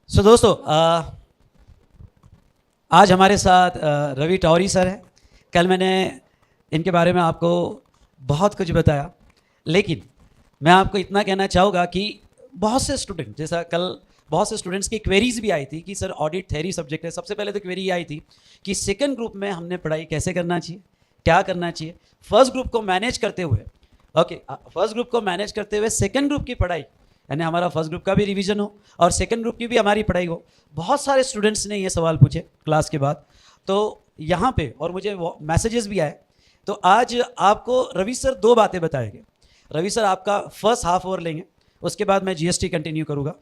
दोस्तों आज हमारे साथ रवि टौरी सर हैं। कल मैंने इनके बारे में आपको बहुत कुछ बताया, लेकिन मैं आपको इतना कहना चाहूँगा कि बहुत से स्टूडेंट, जैसा कल बहुत से स्टूडेंट्स की क्वेरीज भी आई थी कि सर ऑडिट थ्योरी सब्जेक्ट है। सबसे पहले तो क्वेरी ये आई थी कि सेकंड ग्रुप में हमने पढ़ाई कैसे करना चाहिए, क्या करना चाहिए। फर्स्ट ग्रुप को मैनेज करते हुए फर्स्ट ग्रुप को मैनेज करते हुए सेकंड ग्रुप की पढ़ाई, यानी हमारा फर्स्ट ग्रुप का भी रिवीजन हो और सेकंड ग्रुप की भी हमारी पढ़ाई हो। बहुत सारे स्टूडेंट्स ने ये सवाल पूछे क्लास के बाद, तो यहाँ पे और मुझे मैसेजेस भी आए। तो आज आपको रवि सर दो बातें बताएंगे। रवि सर आपका फर्स्ट हाफ आवर लेंगे, उसके बाद मैं जीएसटी कंटिन्यू करूँगा।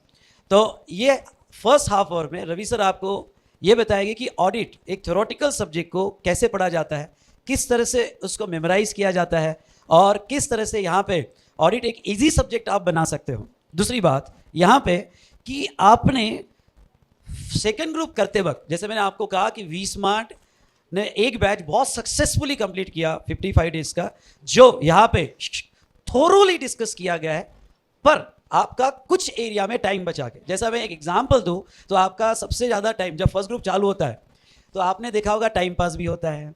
तो ये फर्स्ट हाफ आवर में रवि सर आपको ये बताएंगे कि ऑडिट एक थ्योरेटिकल सब्जेक्ट को कैसे पढ़ा जाता है, किस तरह से उसको मेमोराइज किया जाता है और किस तरह से यहाँ पे ऑडिट एक इजी सब्जेक्ट आप बना सकते हो। दूसरी बात यहाँ पे कि आपने सेकंड ग्रुप करते वक्त, जैसे मैंने आपको कहा कि वी स्मार्ट ने एक बैच बहुत सक्सेसफुली कंप्लीट किया 55 डेज का, जो यहाँ पे थोरोली डिस्कस किया गया है, पर आपका कुछ एरिया में टाइम बचा के। जैसा मैं एक एग्जांपल दूं तो आपका सबसे ज़्यादा टाइम जब फर्स्ट ग्रुप चालू होता है तो आपने देखा होगा टाइम पास भी होता है,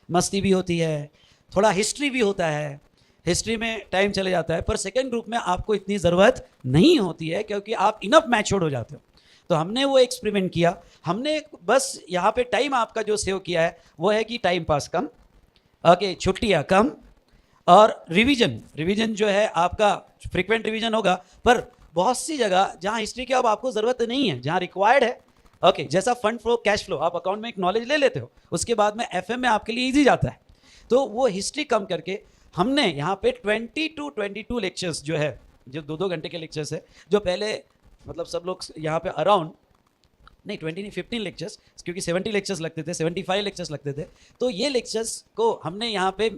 मस्ती भी होती है, थोड़ा हिस्ट्री भी होता है, हिस्ट्री में टाइम चले जाता है। पर सेकेंड ग्रुप में आपको इतनी ज़रूरत नहीं होती है क्योंकि आप इनफ मैच्योर्ड हो जाते हो। तो हमने वो एक्सपेरिमेंट किया, हमने बस यहाँ पे टाइम आपका जो सेव किया है वो है कि टाइम पास कम, ओके, छुट्टियाँ कम, और रिवीजन जो है आपका फ्रीक्वेंट रिवीजन होगा। पर बहुत सी जगह जहाँ हिस्ट्री की अब आपको ज़रूरत नहीं है, जहाँ रिक्वायर्ड है, ओके, जैसा फंड फ्लो, कैश फ्लो, आप अकाउंट में एक नॉलेज ले लेते हो, उसके बाद में एफएम में आपके लिए ईजी जाता है। तो वो हिस्ट्री कम करके हमने यहाँ पे 22 लेक्चर्स जो है, जो 2-2 घंटे के लेक्चर्स है, जो पहले मतलब सब लोग यहाँ पे अराउंड नहीं 20 नहीं 15 लेक्चर्स, क्योंकि 70 लेक्चर्स लगते थे, 75 लेक्चर्स लगते थे। तो ये लेक्चर्स को हमने यहाँ पे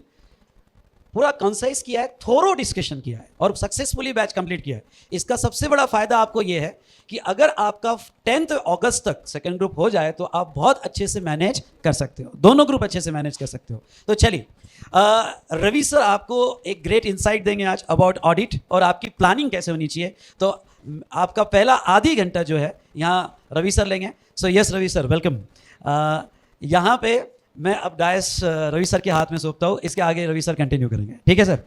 पूरा कंसाइज किया है, थोरो डिस्कशन किया है और सक्सेसफुली बैच कंप्लीट किया है। इसका सबसे बड़ा फायदा आपको ये है कि अगर आपका 10 अगस्त तक सेकंड ग्रुप हो जाए तो आप बहुत अच्छे से मैनेज कर सकते हो, दोनों ग्रुप अच्छे से मैनेज कर सकते हो। तो चलिए रवि सर आपको एक ग्रेट इंसाइट देंगे आज अबाउट ऑडिट और आपकी प्लानिंग कैसे होनी चाहिए। तो आपका पहला आधी घंटा जो है यहाँ रवि सर लेंगे। So yes Ravi sir, welcome. यहाँ पे मैं अब डायस रवि सर के हाथ में सौंपता हूँ, इसके आगे रवि सर कंटिन्यू करेंगे, ठीक है सर?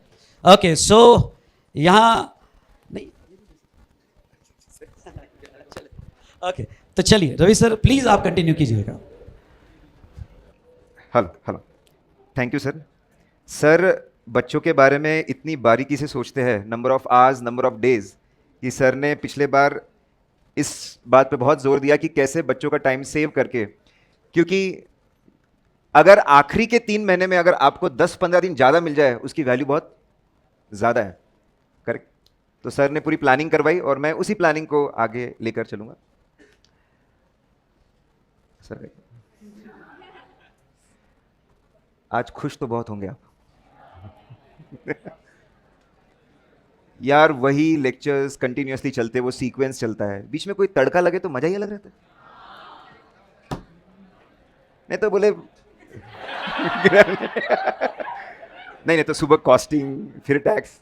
ओके, सो यहाँ नहीं ओके, तो चलिए रवि सर प्लीज आप कंटिन्यू कीजिएगा। Hello hello, thank you sir. Sir बच्चों के बारे में इतनी बारीकी से सोचते हैं, number of hours, number of days, कि सर ने पिछले बार इस बात पे बहुत जोर दिया कि कैसे बच्चों का टाइम सेव करके, क्योंकि अगर आखिरी के 3 महीने में अगर आपको 10-15 दिन ज़्यादा मिल जाए उसकी वैल्यू बहुत ज़्यादा है, करेक्ट? तो सर ने पूरी प्लानिंग करवाई और मैं उसी प्लानिंग को आगे लेकर चलूँगा। सर आज खुश तो बहुत होंगे आप। यार वही लेक्चर्स कंटिन्यूअसली चलते, वो सीक्वेंस चलता है, बीच में कोई तड़का लगे तो मजा ही अलग रहता है। नहीं तो बोले नहीं तो सुबह कॉस्टिंग, फिर टैक्स।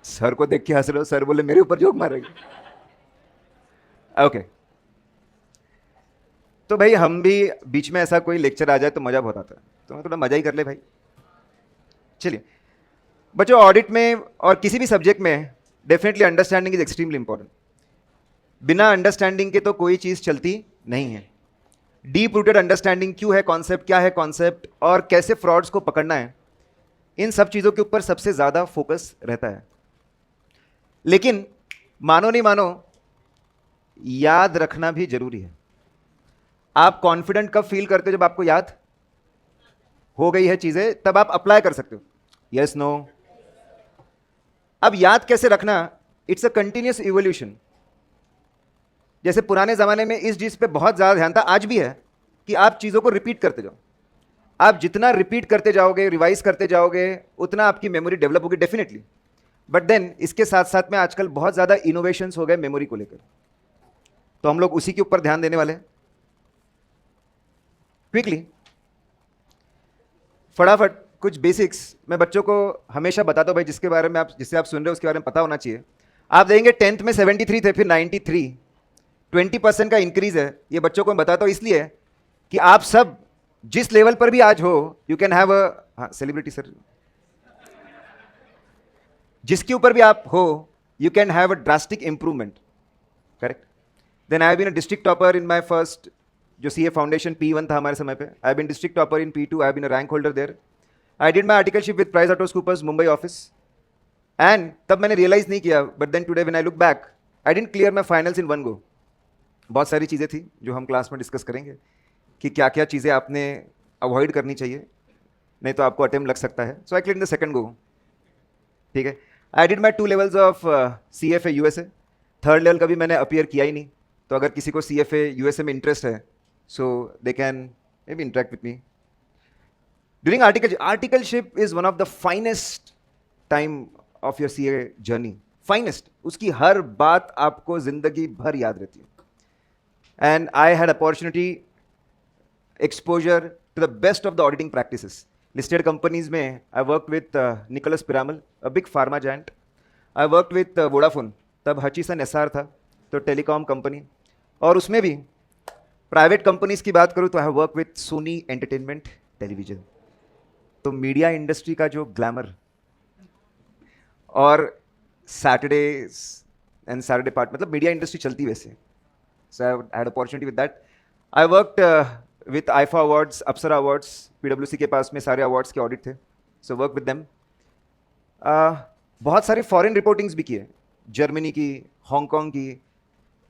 सर को देख के हंस रहे हो, सर बोले मेरे ऊपर जोक मारेंगे। ओके, तो भाई हम भी बीच में ऐसा कोई लेक्चर आ जाए तो मजा बहुत आता है, तो मैं थोड़ा मजा ही कर ले भाई। चलिए बच्चों, ऑडिट में और किसी भी सब्जेक्ट में definitely understanding is extremely important. बिना अंडरस्टैंडिंग के तो कोई चीज चलती नहीं है। डीप रूटेड अंडरस्टैंडिंग क्यों है कॉन्सेप्ट, क्या है कॉन्सेप्ट और कैसे फ्रॉड्स को पकड़ना है, इन सब चीजों के ऊपर सबसे ज्यादा फोकस रहता है। लेकिन मानो नहीं मानो, याद रखना भी जरूरी है। आप कॉन्फिडेंट कब फील करते हो? जब आपको याद हो गई है चीजें, तब आप अप्लाई कर सकते हो। Yes no? अब याद कैसे रखना? It's a continuous evolution. जैसे पुराने जमाने में इस चीज पे बहुत ज्यादा ध्यान था, आज भी है, कि आप चीजों को रिपीट करते जाओ। आप जितना रिपीट करते जाओगे, रिवाइज करते जाओगे, उतना आपकी मेमोरी डेवलप होगी डेफिनेटली। बट देन इसके साथ साथ में आजकल बहुत ज्यादा इनोवेशंस हो गए मेमोरी को लेकर, तो हम लोग उसी के ऊपर ध्यान देने वाले हैं। क्विकली, फटाफट कुछ बेसिक्स मैं बच्चों को हमेशा बताता हूं भाई, जिसके बारे में आप, जिससे आप सुन रहे हो उसके बारे में पता होना चाहिए। आप देंगे 10th में 73 थे, फिर 93, 20% का इंक्रीज है। ये बच्चों को मैं बताता हूँ इसलिए कि आप सब जिस लेवल पर भी आज हो, you can have a celebrity sir, जिसके ऊपर भी आप हो, you can have a drastic improvement, correct. Then I have been a district topper in my first, जो सीए फाउंडेशन P1 था हमारे समय पे। I have been district topper in P2, I have been a rank holder there. I did my articleship with PricewaterhouseCoopers Mumbai office, and तब मैंने realise नहीं किया, but then today when I look back, I didn't clear my finals in one go. बहुत सारी चीज़ें थी जो हम क्लास में डिस्कस करेंगे कि क्या क्या चीज़ें आपने अवॉइड करनी चाहिए, नहीं तो आपको अटेम्प्ट लग सकता है। So I clear in the second go, ठीक है। I did my 2 levels of CFA USA, third level कभी मैंने अपियर किया ही नहीं। तो अगर किसी को CFA USA में इंटरेस्ट है, so they can may be interact with me during articleship. Is one of the finest time of your CA journey, finest. उसकी हर बात आपको जिंदगी भर याद रहती है। And I had opportunity exposure to the best of the auditing practices. Listed companies में I work with Nicholas Piramal, a big pharma giant. I work with Vodafone, तब हचीसन SR था, तो टेलीकॉम कंपनी। और उसमें भी प्राइवेट कंपनीज की बात करूँ तो I work with Sony Entertainment Television. तो मीडिया इंडस्ट्री का जो ग्लैमर, और सैटरडे एंड सैटरडे पार्ट, मतलब मीडिया इंडस्ट्री चलती वैसे। So I had opportunity with that. I worked with IIFA awards, Apsara awards, PwC के पास में सारे अवार्ड्स के ऑडिट थे, सो वर्क विद देम। बहुत सारी फॉरेन रिपोर्टिंग्स भी किए, जर्मनी की, हांगकॉन्ग की।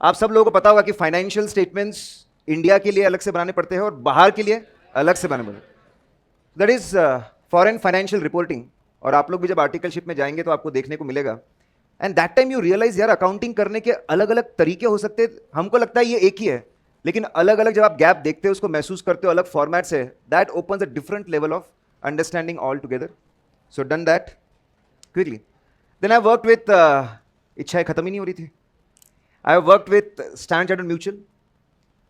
आप सब लोगों को पता होगा कि फाइनेंशियल स्टेटमेंट्स इंडिया के लिए अलग से बनाने पड़ते हैं और बाहर के लिए अलग से बनाने पड़ते हैं। That is foreign financial reporting. और आप लोग भी जब आर्टिकलशिप में जाएंगे तो आपको देखने को मिलेगा। And that time you realise यार, अकाउंटिंग करने के अलग अलग तरीके हो सकते हैं। हमको लगता है ये एक ही है, लेकिन अलग अलग जब आप गैप देखते हो, उसको महसूस करते हो, अलग फॉर्मेट से, that opens a different level of understanding all together. So done that quickly. Then I worked with, इच्छाएं खत्म ही नहीं हो रही थी। I worked with Standard Chartered Mutual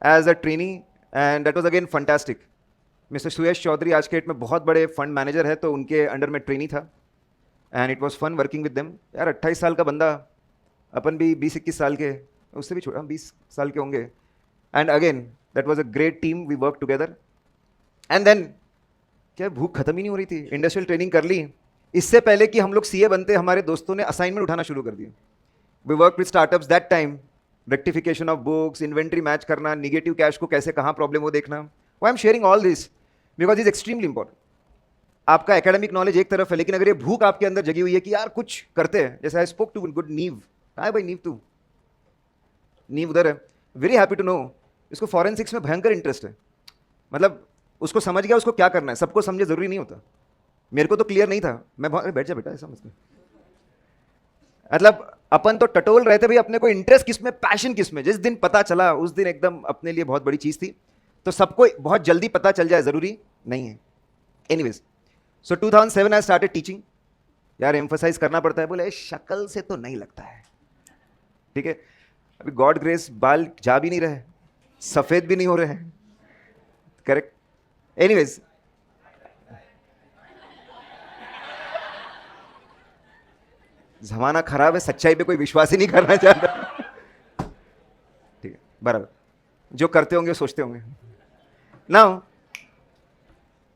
as a trainee, and that was again fantastic. Mister Suyash Chaudhary आज के date में बहुत बड़े फंड मैनेजर है, तो उनके अंडर में ट्रेनी था, and it was fun working with them. यार 28 साल का बंदा, अपन भी 20-21 साल के, उससे भी छोटा, 20 साल के होंगे। And again that was a great team, we work together. And then क्या भूख खत्म ही नहीं हो रही थी, इंडस्ट्रियल ट्रेनिंग कर ली। इससे पहले कि हम लोग CA बनते, हमारे दोस्तों ने असाइनमेंट उठाना शुरू कर दिया। We work with startups that time, rectification of books, inventory match करना, निगेटिव कैश को कैसे कहाँ प्रॉब्लम हो देखना। I am sharing all this because is extremely important. आपका एकेडमिक नॉलेज एक तरफ है, लेकिन अगर ये भूख आपके अंदर जगी हुई है कि यार कुछ करते हैं, जैसे आई स्पोक टू गुड नीव, हाय भाई नीव, तू नीव उधर है, वेरी हैप्पी टू नो। इसको फॉरेंसिक्स में भयंकर इंटरेस्ट है, मतलब उसको समझ गया उसको क्या करना है। सबको समझे जरूरी नहीं होता, मेरे को तो क्लियर नहीं था। मैं बैठ जा बेटा ऐसा मत कर। मतलब अपन तो टटोल रहे थे भाई, अपने को इंटरेस्ट किस में, पैशन किस में। जिस दिन पता चला उस दिन एकदम अपने लिए बहुत बड़ी चीज थी। तो सबको बहुत जल्दी पता चल जाए जरूरी नहीं है। Anyways, so 2007 I started teaching. यार एम्फसाइज करना पड़ता है, बोले शक्ल से तो नहीं लगता है, ठीक है। अभी गॉड ग्रेस बाल जा भी नहीं रहे, सफेद भी नहीं हो रहे हैं, करेक्ट। एनीवेज, जमाना खराब है, सच्चाई पे कोई विश्वास ही नहीं करना चाहता, ठीक है, बराबर। जो करते होंगे सोचते होंगे। Now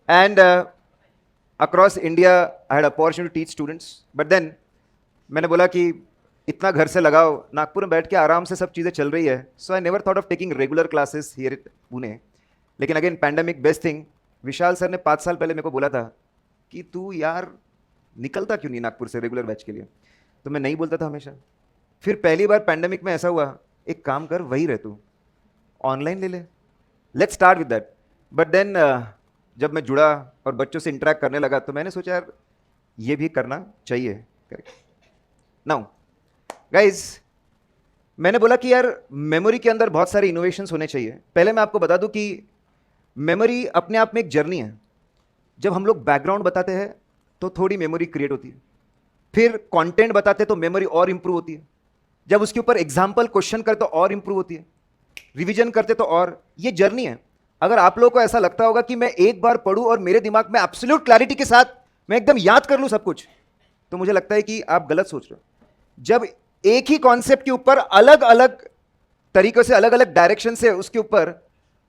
and across India I had opportunity to teach students, but then मैंने बोला कि इतना घर से लगाओ, नागपुर में बैठ के आराम से सब चीज़ें चल रही है। So I never thought of taking regular classes here in Pune. लेकिन again pandemic, best thing, Vishal sir ने 5 साल पहले मेरे को बोला था कि तू यार निकलता क्यों नहीं नागपुर से रेगुलर बैच के लिए। तो मैं नहीं बोलता था हमेशा। फिर पहली बार पैंडेमिक में ऐसा हुआ, एक काम कर, वही रह तू, ऑनलाइन ले ले, let's start with that. But then जब मैं जुड़ा और बच्चों से इंटरेक्ट करने लगा, तो मैंने सोचा यार ये भी करना चाहिए, करेक्ट। नाउ गाइज, मैंने बोला कि यार मेमोरी के अंदर बहुत सारे इनोवेशंस होने चाहिए। पहले मैं आपको बता दूं कि मेमोरी अपने आप में एक जर्नी है। जब हम लोग बैकग्राउंड बताते हैं तो थोड़ी मेमोरी क्रिएट होती है, फिर कंटेंट बताते तो मेमोरी और इंप्रूव होती है, जब उसके ऊपर एग्जाम्पल क्वेश्चन करते तो और इंप्रूव होती है, रिवीजन करते तो और। ये जर्नी है। अगर आप लोगों को ऐसा लगता होगा कि मैं एक बार पढ़ूं और मेरे दिमाग में एब्सोल्यूट क्लैरिटी के साथ मैं एकदम याद कर लूं सब कुछ, तो मुझे लगता है कि आप गलत सोच रहे हो। जब एक ही कॉन्सेप्ट के ऊपर अलग अलग तरीकों से, अलग अलग डायरेक्शन से उसके ऊपर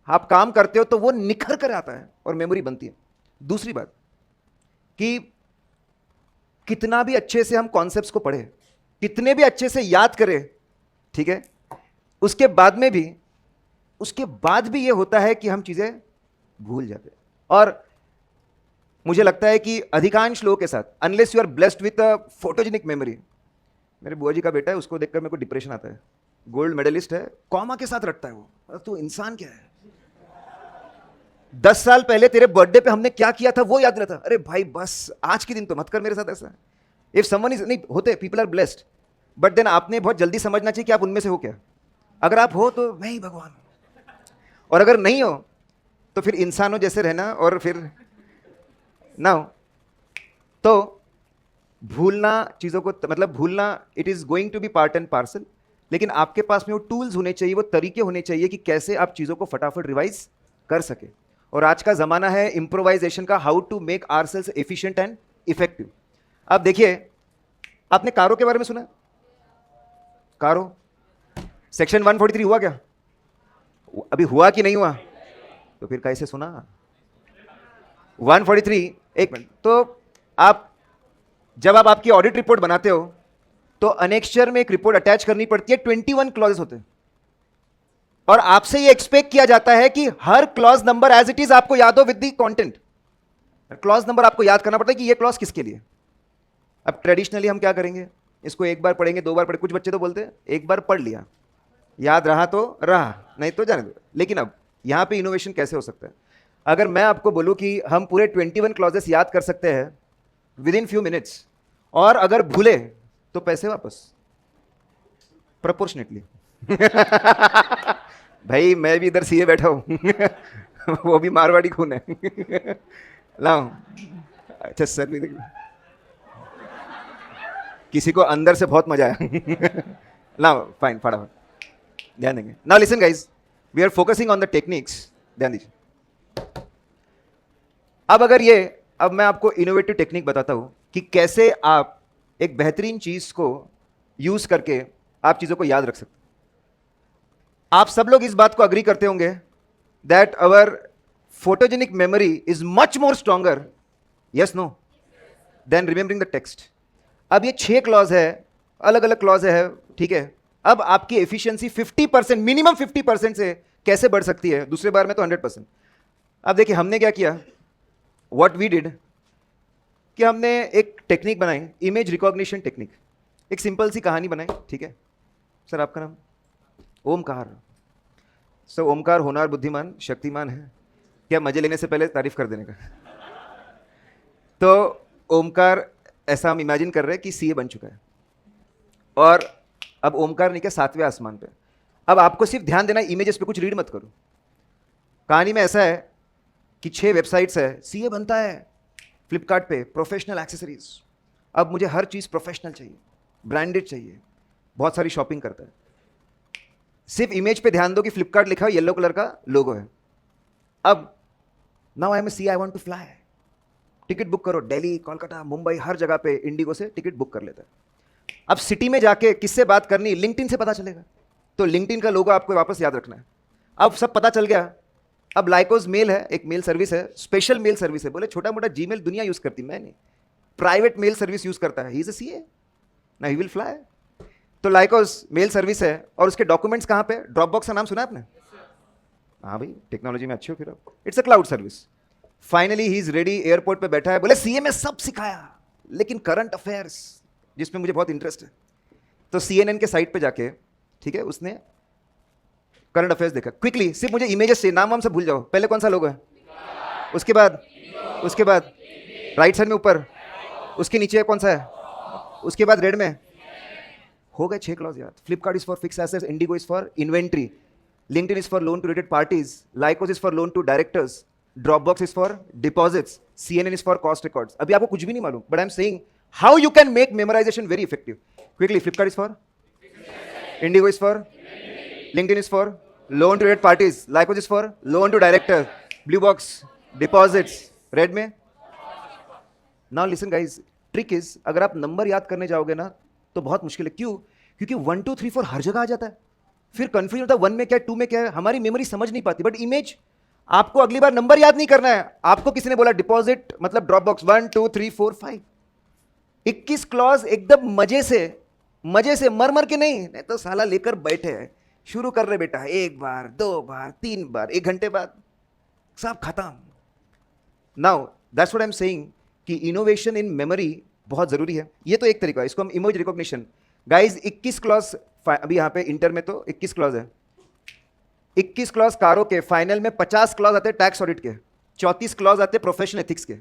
आप काम करते हो तो वो निखर कर आता है और मेमोरी बनती है। दूसरी बात कि कितना भी अच्छे से हम कॉन्सेप्ट्स को पढ़े, कितने भी अच्छे से याद करें, ठीक है, उसके बाद भी ये होता है कि हम चीजें भूल जाते हैं। और मुझे लगता है कि अधिकांश लोगों के साथ, unless you are blessed with a photogenic memory, मेरे बुआ जी का बेटा है, उसको देखकर मेरे को डिप्रेशन आता है, गोल्ड मेडलिस्ट है, कॉमा के साथ रटता है वो, तो इंसान क्या है? 10 साल पहले तेरे बर्थडे पे हमने क्या किया था वो याद रहता। अरे भाई बस आज के दिन तो मत कर मेरे साथ ऐसा। इफ समवन इज, नहीं होते, people are blessed, but then आपने बहुत जल्दी समझना चाहिए कि आप उनमें से हो क्या। अगर आप हो तो मैं ही भगवान हूं, और अगर नहीं हो तो फिर इंसानों जैसे रहना, और फिर ना हो तो भूलना चीज़ों को, मतलब भूलना, it is going to be part and parcel. लेकिन आपके पास में वो टूल्स होने चाहिए, वो तरीके होने चाहिए कि कैसे आप चीज़ों को फटाफट रिवाइज कर सके। और आज का ज़माना है इम्प्रोवाइजेशन का, how to make ourselves efficient and effective. अब देखिए, आपने कारो के बारे में सुना? कारो सेक्शन 143 हुआ क्या? अभी हुआ कि नहीं हुआ? तो फिर कैसे सुना? 143, एक मिनट, तो आप जब आप आपकी ऑडिट रिपोर्ट बनाते हो तो अनेक्स्चर में एक रिपोर्ट अटैच करनी पड़ती है, 21 क्लॉजेस होते हैं, और आपसे ये एक्सपेक्ट किया जाता है कि हर clause number as it is आपको याद हो with the content. Clause number आपको याद करना पड़ता है कि ये क्लॉज किसके लिए। अब ट्रेडिशनली हम क्या करेंगे, इसको एक बार पढ़ेंगे, 2 बार पढ़े, कुछ बच्चे तो बोलते हैं एक बार पढ़ लिया, याद रहा तो रहा, नहीं तो जाने दो। लेकिन अब यहां पे इनोवेशन कैसे हो सकता है? अगर मैं आपको बोलूं कि हम पूरे 21 क्लॉजेस याद कर सकते हैं विद इन फ्यू मिनट्स, और अगर भूले तो पैसे वापस, प्रोपोर्शनेटली। भाई मैं भी इधर सीए बैठा हूं वो भी मारवाड़ी खून है लाओ। अच्छा सर भी किसी को अंदर से बहुत मजा आया लाओ, फाइन, फटाफट ध्यान देंगे। Now listen guys, we are focusing on the techniques, ध्यान दीजिए। अब मैं आपको इनोवेटिव टेक्निक बताता हूं कि कैसे आप एक बेहतरीन चीज को यूज करके आप चीजों को याद रख सकते। आप सब लोग इस बात को अग्री करते होंगे that our photogenic memory is much more stronger, yes no, then remembering the text. अब ये 6 क्लॉज है, अलग अलग क्लॉज है, ठीक है। अब आपकी एफिशिएंसी 50%, मिनिमम 50% से कैसे बढ़ सकती है, दूसरे बार में तो 100%। अब देखिए हमने क्या किया, व्हाट वी डिड, कि हमने एक टेक्निक बनाई, इमेज रिकॉग्निशन टेक्निक। एक सिंपल सी कहानी बनाई, ठीक है। सर आपका नाम? ओमकार। सर ओमकार होनहार, बुद्धिमान, शक्तिमान है। क्या मजे लेने से पहले तारीफ कर देने का? तो ओमकार, ऐसा हम इमेजिन कर रहे हैं कि सीए बन चुका है, और अब ओमकार नहीं क्या, 7वें आसमान पे। अब आपको सिर्फ ध्यान देना, इमेजेस पे कुछ रीड मत करो। कहानी में ऐसा है कि 6 वेबसाइट्स है, सीए बनता है फ्लिपकार्ट पे, प्रोफेशनल एक्सेसरीज। अब मुझे हर चीज़ प्रोफेशनल चाहिए, ब्रांडेड चाहिए, बहुत सारी शॉपिंग करता है। सिर्फ इमेज पे ध्यान दो कि फ्लिपकार्ट लिखा है, येलो कलर का लोगो है। अब now I am a C, I want to fly, ticket book करो, दिल्ली, कोलकाता, मुंबई, हर जगह पे इंडिगो से टिकट बुक कर लेता है। अब सिटी में जाके किससे बात करनी, लिंक्डइन से पता चलेगा, तो लिंक्डइन का लोगो आपको वापस याद रखना है। अब सब पता चल गया। अब लाइकोज मेल है, एक मेल सर्विस है, स्पेशल मेल सर्विस है। बोले छोटा मोटा जीमेल दुनिया यूज करती, मैं नहीं, प्राइवेट मेल सर्विस यूज करता है। ही इज अ सीए ना, ही विल फ्लाई। तो लाइकोज मेल सर्विस है, और उसके डॉक्यूमेंट्स कहाँ पे? ड्रॉपबॉक्स का नाम सुना आपने? हाँ भाई, टेक्नोलॉजी में अच्छे हो फिर आप। It's a cloud service. Finally he is ready, airport पे बैठा है, बोले सीए में सब सिखाया, लेकिन करंट अफेयर्स जिसमें मुझे बहुत इंटरेस्ट है। तो सीएनएन के साइट पे जाके, ठीक है, उसने करंट अफेयर्स देखा क्विकली। सिर्फ मुझे इमेजेस से, नाम वाम सब भूल जाओ। पहले कौन सा लोगो है, उसके बाद राइट साइड में ऊपर, उसके नीचे कौन सा है, उसके बाद रेड में। हो गए 6 क्लॉज याद। Flipkart is for fix assets, IndiGo is for inventory, LinkedIn is for loan to related parties, Lycos is for loan to directors, Dropbox is for deposits, CNN is for cost records. अभी आपको कुछ भी नहीं मालूम, but I am saying how you can make memorisation very effective quickly. Flipkart is for, IndiGo is for, LinkedIn is for loan to related parties, Lycos is for loan to director, blue box deposits, red में। Now listen guys, trick is, अगर आप number याद करने जाओगे ना तो बहुत मुश्किल है। क्यों? क्योंकि 1 2 3 4 हर जगह आ जाता है, फिर कंफ्यूजन होता है 1 में क्या है 2 में क्या है, हमारी मेमोरी समझ नहीं पाती। बट इमेज, आपको अगली बार नंबर याद नहीं करना है, आपको किसी ने बोला डिपॉजिट मतलब ड्रॉप बॉक्स 1 2 3 4 5, 21 क्लॉज एकदम मजे से मर मर के नहीं तो साला लेकर बैठे हैं, शुरू कर रहे बेटा, 1 बार 2 बार 3 बार, 1 घंटे बाद सब खत्म। Now that's what I am saying कि इनोवेशन इन मेमोरी बहुत जरूरी है। ये तो एक तरीका है, इसको हम इमेज रिकॉग्निशन। गाइस 21 क्लॉज, अभी यहां पे इंटर में तो 21 क्लॉज है, 21 क्लॉज कारो के, फाइनल में 50 क्लॉज आते हैं टैक्स ऑडिट के, 34 क्लॉज आते हैं प्रोफेशनल एथिक्स के।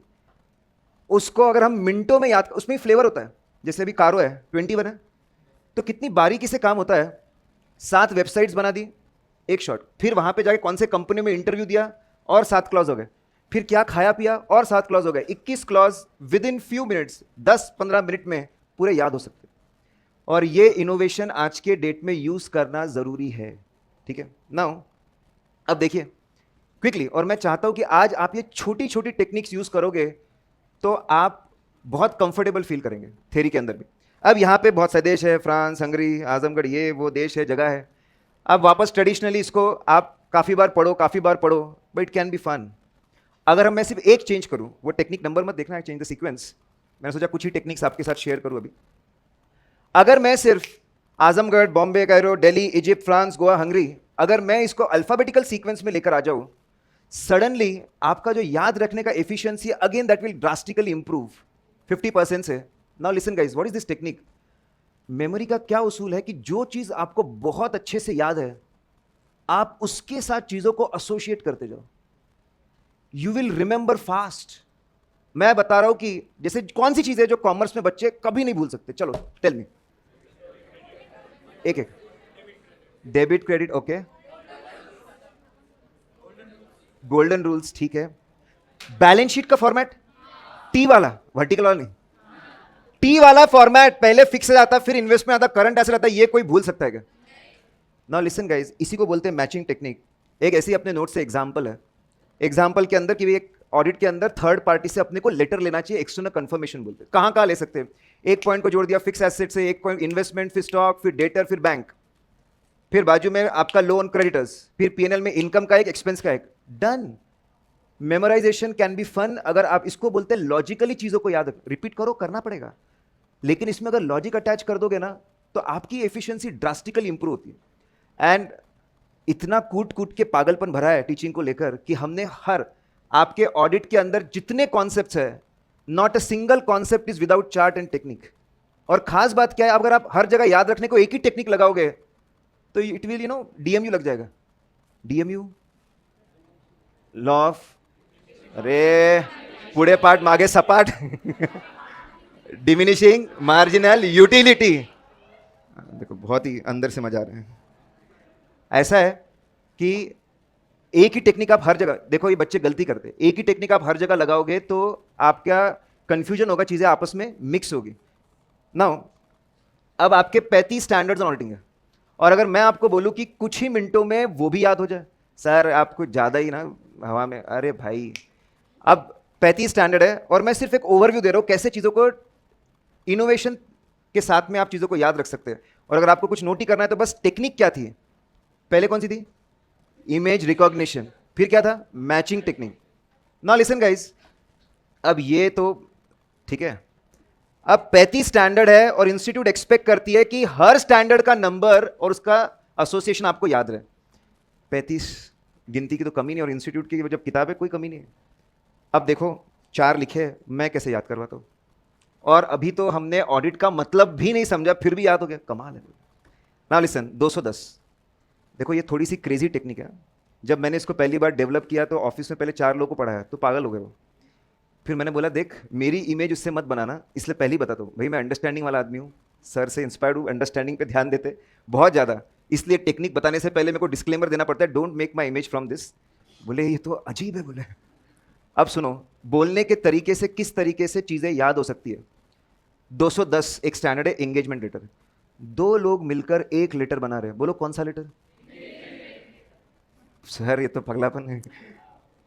उसको अगर हम मिनटों में याद, उसमें फ्लेवर होता है, जैसे अभी कारो है 21 है, तो कितनी बारीकी से काम होता है। 7 वेबसाइट्स बना दी, एक शॉट, फिर वहां पे जाके कौन से कंपनी में इंटरव्यू दिया और 7 क्लॉज हो गए, फिर क्या खाया पिया और 7 क्लॉज हो गए। 21 clause with in few minutes, 10-15 minute में पूरे याद हो सकते। और ये इनोवेशन आज के डेट में यूज करना जरूरी है, ठीक है। नाउ अब देखिए क्विकली, और मैं चाहता हूं कि आज आप ये छोटी छोटी टेक्निक्स यूज करोगे तो आप बहुत कंफर्टेबल फील करेंगे थ्योरी के अंदर भी। अब यहाँ पे बहुत से देश है, फ्रांस, हंगरी, आजमगढ़, ये वो देश है, जगह है। अब वापस ट्रेडिशनली इसको आप काफ़ी बार पढ़ो, but it can be fun. अगर मैं सिर्फ एक चेंज करूँ, वो टेक्निक नंबर मत देखना है, चेंज द सीक्वेंस। मैंने सोचा कुछ ही टेक्निक्स आपके साथ शेयर करूँ अभी। अगर मैं सिर्फ Azamgarh, Bombay, Cairo, Delhi, Egypt, France, Goa, Hungary, अगर मैं इसको अल्फाबेटिकल सीक्वेंस में लेकर आ जाऊँ, सडनली आपका जो याद रखने का efficiency again that will drastically improve 50% से। Now listen guys, what is this technique? Memory का क्या उसूल है कि जो चीज आपको बहुत अच्छे से याद है, आप उसके साथ चीजों को एसोसिएट करते जाओ, यू विल रिमेंबर फास्ट। मैं बता रहा हूं कि जैसे कौन सी चीज है जो कॉमर्स में बच्चे कभी नहीं भूल सकते, चलो टेल मी। एक debit credit, okay, golden rules, ठीक है। बैलेंस शीट का फॉर्मेट, टी वाला, वर्टिकल वाला नहीं, टी वाला फॉर्मेट, पहले फिक्स आता फिर इन्वेस्टमेंट आता, करंट एसेट आता, ये कोई भूल सकता है क्या? नाउ लिसन गाइस, इसी को बोलते हैं मैचिंग टेक्निक। एक ऐसी अपने नोट से एग्जांपल है, एग्जांपल के अंदर कि एक ऑडिट के अंदर थर्ड पार्टी से अपने को लेटर लेना चाहिए, एक्सटर्नल कंफर्मेशन बोलते हैं। कहां ले सकते हैं? एक पॉइंट को जोड़ दिया फिक्स एसेट से, एक पॉइंट इन्वेस्टमेंट, फिर स्टॉक, फिर डेटर, फिर बैंक, फिर बाजू में आपका लोन, क्रेडिटर्स, फिर पीएनएल में इनकम का एक, एक्सपेंस का एक, done. Memorization can be fun अगर आप इसको बोलते हैं लॉजिकली चीजों को याद रिपीट करो, करना पड़ेगा, लेकिन इसमें अगर लॉजिक अटैच कर दोगे ना तो आपकी एफिशिएंसी ड्रास्टिकली इंप्रूव होती है। एंड इतना कूट कूट के पागलपन भरा है टीचिंग को लेकर कि हमने हर आपके ऑडिट के अंदर जितने कॉन्सेप्ट्स है, not a single concept is without chart and technique. और खास बात क्या है, अगर आप हर जगह याद रखने को एक ही टेक्निक लगाओगे तो इट विल डीएमयू लग जाएगा। डीएमयू, लॉ ऑफ, अरे पुढे पाठ मागे सपाट डिमिनिशिंग मार्जिनल यूटिलिटी। देखो बहुत ही अंदर से मजा आ रहा है। ऐसा है कि एक ही टेक्निक आप हर जगह, देखो ये बच्चे गलती करते हैं, एक ही टेक्निक आप हर जगह लगाओगे तो आपका कंफ्यूजन होगा, चीजें आपस में मिक्स होगी। नाउ अब आपके 35 स्टैंडर्ड्स ऑन ऑडिटिंग है, और अगर मैं आपको बोलूं कि कुछ ही मिनटों में वो भी याद हो जाए, सर आपको ज्यादा ही ना हवा में, अरे भाई अब 35 स्टैंडर्ड है और मैं सिर्फ एक ओवरव्यू दे रहा हूं कैसे चीजों को इनोवेशन के साथ में आप चीजों को याद रख सकते हैं। और अगर आपको कुछ नोट ही करना है तो बस टेक्निक क्या थी, पहले कौन सी थी? इमेज रिकॉग्निशन, फिर क्या था? Matching technique. Now listen guys, अब ये तो ठीक है, अब 35 स्टैंडर्ड है और इंस्टीट्यूट एक्सपेक्ट करती है कि हर स्टैंडर्ड का नंबर और उसका एसोसिएशन आपको याद रहे। 35 गिनती की तो कमी नहीं, और इंस्टीट्यूट की जब किताब है कोई कमी नहीं है। अब देखो 4 लिखे, मैं कैसे याद करवाता हूँ, और अभी तो हमने ऑडिट का मतलब भी नहीं समझा फिर भी याद हो गया, कमाल है। नाउ लिसन, 210, देखो ये थोड़ी सी क्रेजी टेक्निक है। जब मैंने इसको पहली बार डेवलप किया तो ऑफिस में पहले 4 लोगों को पढ़ाया तो पागल हो गए वो। फिर मैंने बोला देख मेरी इमेज उससे मत बनाना, इसलिए पहले ही बता दो भाई मैं अंडरस्टैंडिंग वाला आदमी हूँ, सर से इंस्पायर्ड हूँ, अंडरस्टैंडिंग पे ध्यान देते बहुत ज़्यादा, इसलिए टेक्निक बताने से पहले मेरे को डिस्क्लेमर देना पड़ता है, don't make my image from this. बोले ये तो अजीब है। बोले अब सुनो, बोलने के तरीके से किस तरीके से चीज़ें याद हो सकती है। 210 एक स्टैंडर्ड है, एंगेजमेंट लेटर। 2 लोग मिलकर एक लेटर बना रहे हैं, बोलो कौन सा लेटर? सर ये तो पगलापन है।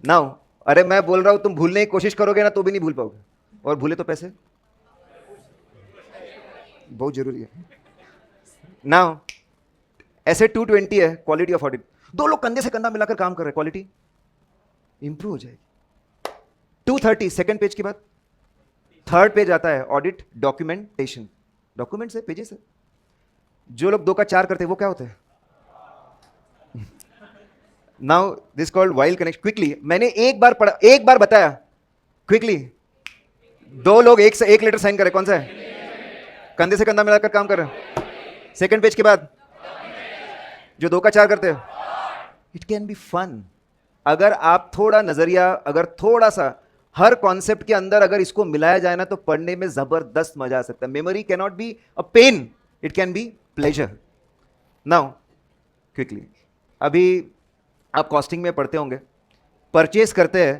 नाउ अरे मैं बोल रहा हूं तुम भूलने की कोशिश करोगे ना तो भी नहीं भूल पाओगे, और भूले तो पैसे बहुत जरूरी है। नाउ ऐसे 220 है क्वालिटी ऑफ ऑडिट, दो लोग कंधे से कंधा मिलाकर काम कर रहे हैं, क्वालिटी इंप्रूव हो जाएगी। 230 सेकंड पेज के बाद थर्ड पेज आता है ऑडिट डॉक्यूमेंटेशन। डॉक्यूमेंट्स है, पेजेस है। जो लोग 2 का 4 करते हैं वो क्या होते हैं? Now this called wild connection. Quickly मैंने एक बार पढ़ा, एक बार बताया क्विकली। 2 लोग एक लेटर साइन करे, कौन सा है? कंधे से कंधा मिलाकर काम कर रहे हैं। सेकंड पेज के बाद जो 2 का 4 करते हैं, इट कैन बी फन। अगर आप थोड़ा नजरिया, अगर थोड़ा सा हर कॉन्सेप्ट के अंदर अगर इसको मिलाया जाए ना, तो पढ़ने में जबरदस्त मजा आ सकता है। Memory can not be a pain, it can be pleasure. Now quickly, अभी आप कॉस्टिंग में पढ़ते होंगे, परचेस करते हैं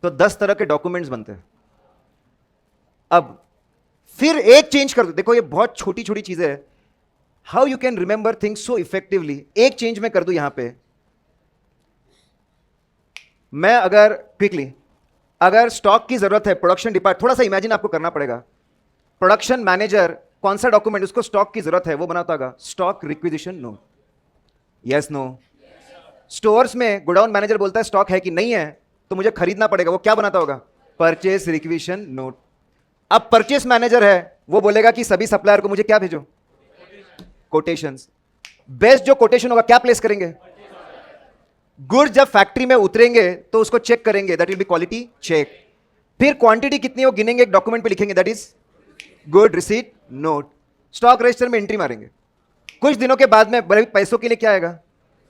तो 10 तरह के डॉक्यूमेंट्स बनते हैं। अब फिर एक चेंज कर दो, देखो ये बहुत छोटी छोटी चीजें हैं, how you can remember things so effectively. एक चेंज में कर दूं यहां पे, मैं अगर क्विकली, अगर स्टॉक की जरूरत है, प्रोडक्शन डिपार्ट, थोड़ा सा इमेजिन आपको करना पड़ेगा। प्रोडक्शन मैनेजर कौन सा डॉक्यूमेंट उसको स्टॉक की जरूरत है वो बनाता होगा? Stock requisition note. Yes no? Stores में गोडाउन मैनेजर बोलता है स्टॉक है कि नहीं है, तो मुझे खरीदना पड़ेगा, वो क्या बनाता होगा? Purchase requisition note. अब परचेस मैनेजर है, वो बोलेगा कि सभी सप्लायर को मुझे क्या भेजो? कोटेशंस। बेस्ट जो कोटेशन होगा क्या प्लेस करेंगे? गुड्स जब फैक्ट्री में उतरेंगे तो उसको चेक करेंगे, that will be quality check. फिर क्वांटिटी कितनी हो गिनेंगे, एक डॉक्यूमेंट पे लिखेंगे, that is good receipt note. Stock register में एंट्री मारेंगे। कुछ दिनों के बाद में बड़े पैसों के लिए क्या आएगा?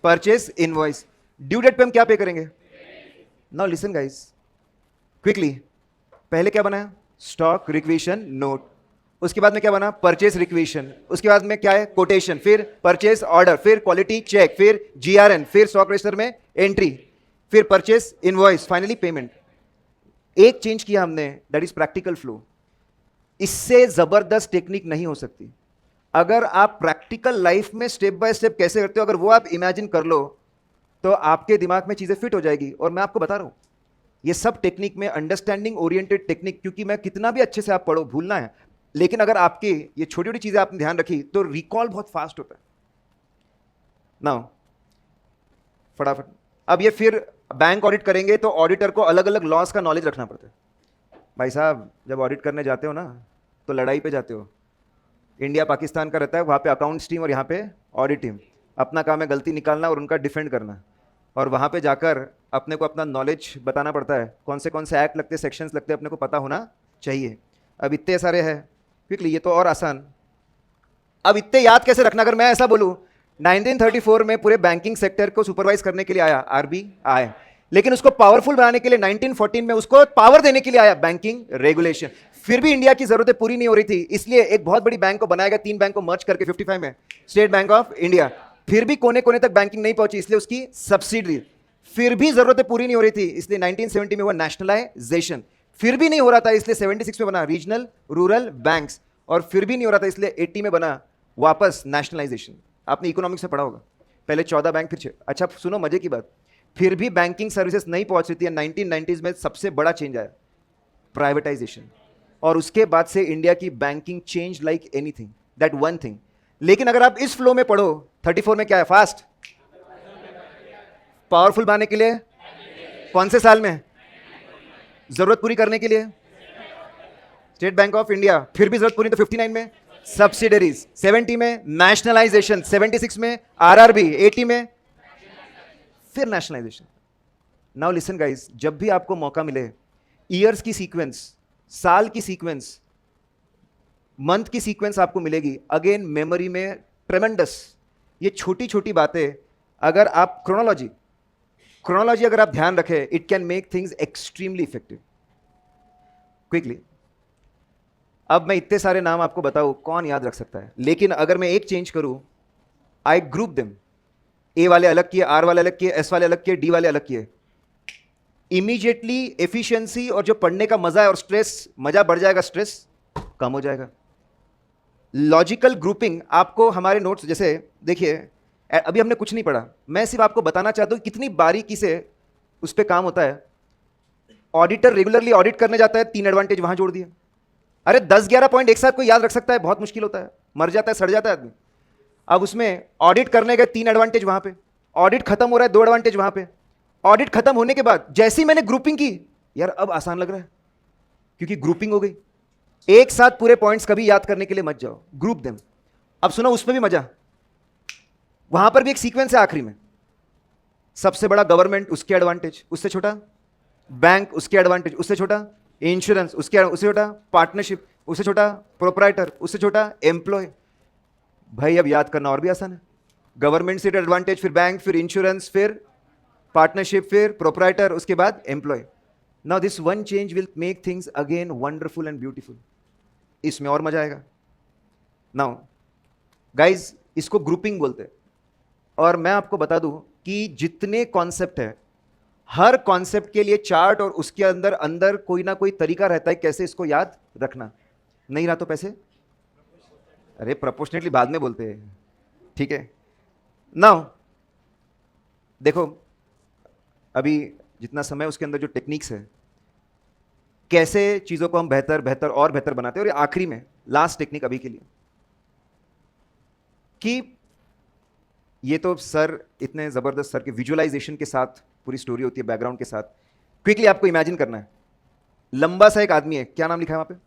Purchase invoice. ड्यू डेट पे हम क्या पे करेंगे? नाउ लिसन गाइस क्विकली, पहले क्या बनाया? Stock requisition note. उसके बाद में क्या बना? Purchase requisition. उसके बाद में क्या है? कोटेशन। फिर परचेस ऑर्डर, फिर क्वालिटी चेक, फिर जीआरएन, फिर स्टॉक रजिस्टर में एंट्री, फिर परचेस इनवॉइस, फाइनली पेमेंट। एक चेंज किया हमने, दैट इज प्रैक्टिकल फ्लो। इससे जबरदस्त टेक्निक नहीं हो सकती। अगर आप प्रैक्टिकल लाइफ में स्टेप बाय स्टेप कैसे करते हो, अगर वो आप इमेजिन कर लो, तो आपके दिमाग में चीजें फिट हो जाएगी। और मैं आपको बता रहा हूं, ये सब टेक्निक में अंडरस्टैंडिंग ओरिएंटेड टेक्निक, क्योंकि मैं कितना भी अच्छे से आप पढ़ो, भूलना है, लेकिन अगर आपकी ये छोटी छोटी चीजें आपने ध्यान रखी तो रिकॉल बहुत फास्ट होता है। नाउ फटाफट, अब ये फिर बैंक ऑडिट करेंगे तो ऑडिटर को अलग अलग लॉस का नॉलेज रखना पड़ता है। भाई साहब, जब ऑडिट करने जाते हो ना, तो लड़ाई पे जाते हो। इंडिया पाकिस्तान का रहता है, वहाँ पे अकाउंट्स टीम और यहाँ पे ऑडिट टीम। अपना काम है गलती निकालना और उनका डिफेंड करना। और वहाँ पे जाकर अपने को अपना नॉलेज बताना पड़ता है, कौन से एक्ट लगते, सेक्शंस लगते, अपने को पता होना चाहिए। अब इतने सारे हैं, क्विकली ये तो और आसान। अब इतने याद कैसे रखना? अगर मैं ऐसा बोलूँ, 1934 में पूरे बैंकिंग सेक्टर को सुपरवाइज करने के लिए आया आरबीआई, लेकिन उसको पावरफुल बनाने के लिए 1914 में उसको पावर देने के लिए आया बैंकिंग रेगुलेशन। फिर भी इंडिया की जरूरतें पूरी नहीं हो रही थी, इसलिए एक बहुत बड़ी बैंक को बनाया गया, 3 बैंक को मर्ज करके 55 में, स्टेट बैंक ऑफ इंडिया। फिर भी कोने कोने तक बैंकिंग नहीं पहुंची, इसलिए उसकी सब्सिडरी। फिर भी जरूरतें पूरी नहीं हो रही थी, इसलिए 1970 में हुआ नेशनलाइजेशन। फिर भी नहीं हो रहा था, इसलिए 76 में बना रीजनल रूरल बैंक्स। और फिर भी नहीं हो रहा था, इसलिए 80 में बना वापस नेशनलाइजेशन। आपने इकोनॉमिक्स में पढ़ा होगा, पहले 14 बैंक, फिर 6। अच्छा सुनो मजे की बात, फिर भी बैंकिंग सर्विसेज नहीं पहुंच रही थी। 1990s में सबसे बड़ा चेंज आया, प्राइवेटाइजेशन। और उसके बाद से इंडिया की banking change like anything, that one thing. लेकिन अगर आप इस फ्लो में पढ़ो, 34 में क्या है? फास्ट, पावरफुल बनाने के लिए कौन से साल में? जरूरत पूरी करने के लिए स्टेट बैंक ऑफ इंडिया। फिर भी जरूरत पूरी तो 59 में सब्सिडरीज, 70 में नेशनलाइजेशन, 76 में आरआरबी, 80 में फिर नेशनलाइजेशन। नाउ लिसन गाइस, जब भी आपको मौका मिले, ईयर्स की सीक्वेंस, साल की सीक्वेंस, मंथ की सीक्वेंस आपको मिलेगी, अगेन मेमोरी में ट्रेमेंडस। ये छोटी छोटी बातें अगर आप क्रोनोलॉजी अगर आप ध्यान रखें, it can make things extremely effective. Quickly, अब मैं इतने सारे नाम आपको बताऊं, कौन याद रख सकता है? लेकिन अगर मैं एक चेंज करूं, आई ग्रुप देम, ए वाले अलग किए, आर वाले अलग किए, एस वाले अलग किए, डी वाले अलग किए। इमीडिएटली एफिशिएंसी और जो पढ़ने का मजा है और स्ट्रेस, मजा बढ़ जाएगा, स्ट्रेस कम हो जाएगा। लॉजिकल ग्रुपिंग आपको हमारे नोट्स, जैसे देखिए अभी हमने कुछ नहीं पढ़ा, मैं सिर्फ आपको बताना चाहता हूं कितनी बारीकी से उस पर काम होता है। ऑडिटर रेगुलरली ऑडिट करने जाता है, 3 एडवांटेज वहां जोड़ दिया। अरे 10-11 पॉइंट एक साथ कोई याद रख सकता है? बहुत मुश्किल होता है, मर जाता है, सड़ जाता है आदमी। अब उसमें ऑडिट करने गए 3 एडवांटेज वहां पे, ऑडिट खत्म हो रहा है 2 एडवांटेज वहां पे। ऑडिट खत्म होने के बाद जैसे ही मैंने ग्रुपिंग की, यार अब आसान लग रहा है क्योंकि ग्रुपिंग हो गई। एक साथ पूरे पॉइंट्स कभी याद करने के लिए मत जाओ, ग्रुप देम। अब सुनो उसमें भी मजा, वहां पर भी एक सीक्वेंस है आखिरी में। सबसे बड़ा गवर्नमेंट, उसके एडवांटेज, उससे छोटा बैंक, उसके एडवांटेज, उससे छोटा इंश्योरेंस, उससे छोटा पार्टनरशिप, उससे छोटा प्रोपराइटर, उससे छोटा एम्प्लॉय। भाई अब याद करना और भी आसान है। गवर्नमेंट से एडवांटेज, फिर बैंक, फिर इंश्योरेंस, फिर पार्टनरशिप, फिर प्रोपराइटर, उसके बाद employ. Now this one change will make things again wonderful and beautiful. इसमें और मजा आएगा। नाउ गाइज इसको ग्रुपिंग बोलते हैं। और मैं आपको बता दूं कि जितने कॉन्सेप्ट है, हर कॉन्सेप्ट के लिए चार्ट और उसके अंदर अंदर कोई ना कोई तरीका रहता है कैसे इसको याद रखना। नहीं रहा तो पैसे, अरे प्रोपोर्शनेटली बाद में बोलते हैं, ठीक है। नाउ देखो अभी जितना समय उसके अंदर जो टेक्निक्स है, कैसे चीजों को हम बेहतर बेहतर और बेहतर बनाते हैं। और ये आखिरी में लास्ट टेक्निक अभी के लिए, कि ये तो सर इतने जबरदस्त सर के विजुअलाइजेशन के साथ पूरी स्टोरी होती है, बैकग्राउंड के साथ। क्विकली आपको इमेजिन करना है, लंबा सा एक आदमी है, क्या नाम लिखा है वहां पे?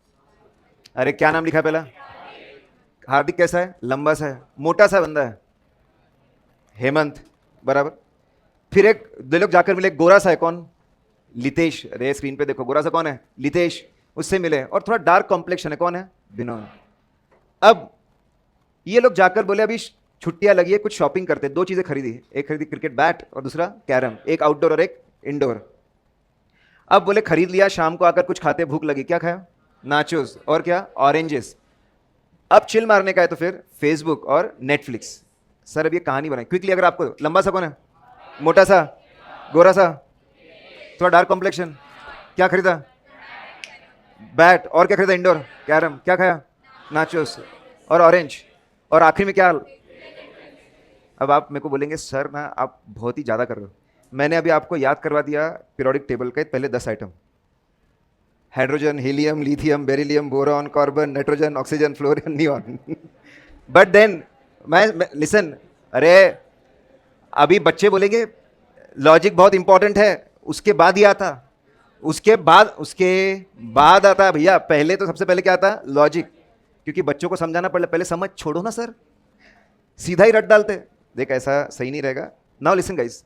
अरे क्या नाम लिखा है पहला? हार्दिक। कैसा है? लंबा सा है। मोटा सा बंदा है, हेमंत, बराबर। फिर एक दो लोग जाकर मिले, गोरा सा है, कौन? लितेश। अरे स्क्रीन पे देखो, गोरा सा कौन है? लितेश। उससे मिले। और थोड़ा डार्क कॉम्प्लेक्शन है, कौन है? विनोद। अब ये लोग जाकर बोले अभी छुट्टियां लगी है, कुछ शॉपिंग करते हैं। 2 चीजें खरीदी, एक खरीदी क्रिकेट बैट और दूसरा कैरम, एक आउटडोर और एक इंडोर। अब बोले खरीद लिया, शाम को आकर कुछ खाते, भूख लगी, क्या खाया? नाचोस और क्या? ऑरेंजेस। अब चिल मारने का है तो फिर फेसबुक और नेटफ्लिक्स। सर अब ये कहानी बनाई क्विकली। अगर आपको लंबा सा कौन है? मोटा सा, गोरा सा, थोड़ा डार्क कॉम्प्लेक्शन, क्या खरीदा? बैट। और क्या खरीदा? Indoor, carrom. क्या खाया? नाचोस और ऑरेंज। और आखिर में क्या? अब आप मेरे को बोलेंगे सर ना आप बहुत ही ज़्यादा कर रहे हो। मैंने अभी आपको याद करवा दिया पीरियोडिक टेबल के पहले 10 item, hydrogen, helium, lithium, beryllium, boron, carbon, nitrogen, oxygen, fluorine, neon. But then मैं लिसन, अरे अभी बच्चे बोलेंगे लॉजिक बहुत इंपॉर्टेंट है, उसके बाद ही आता, उसके बाद आता भैया। पहले तो सबसे पहले क्या आता? लॉजिक। क्योंकि बच्चों को समझाना पड़े, पहले समझ छोड़ो ना सर, सीधा ही रट डालते। देख ऐसा सही नहीं रहेगा। नाउ लिसन गाइस,